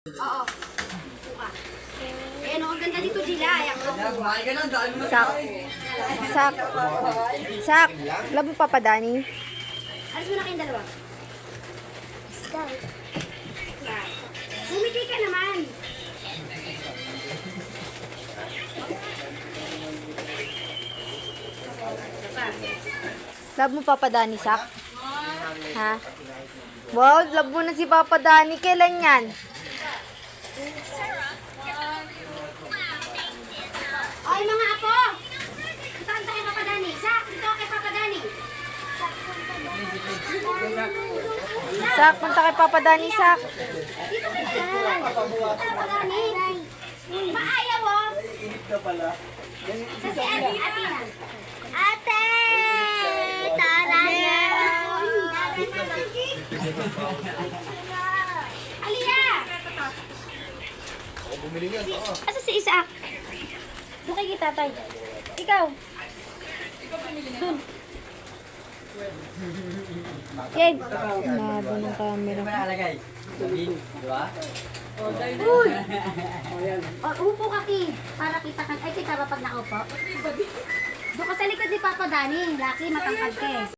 Oo. Buka. Eh, no, ang ganda dito, Gila. Ayan ko. Sak. Sak. Sak. Love mo Papa Danny? Alis mo na kayong dalawa. Bumiti ka naman. Love mo Papa Danny, Sak? Ha? Wow, love mo na si Papa Danny. Kailan yan? Ay, mga apo! Itanta kay Papa Dani. Sak, dito kay Papa Dani. Sak, punta kay Papa Danny, Sak. Dito ka na. Papa Dani. Maayaw, oh. Kasi ate na. Ate! Tara na. Alina! Asa si Isaac? Doon kay tatay. Ikaw. Doon. Yan. Nado ng camera. Uy! Upo ka, Ki. Para kita ka. Ay, kita ba pag nakaupo? Doon ka sa likod ni Papa Dani. Laki, matangkad ka eh.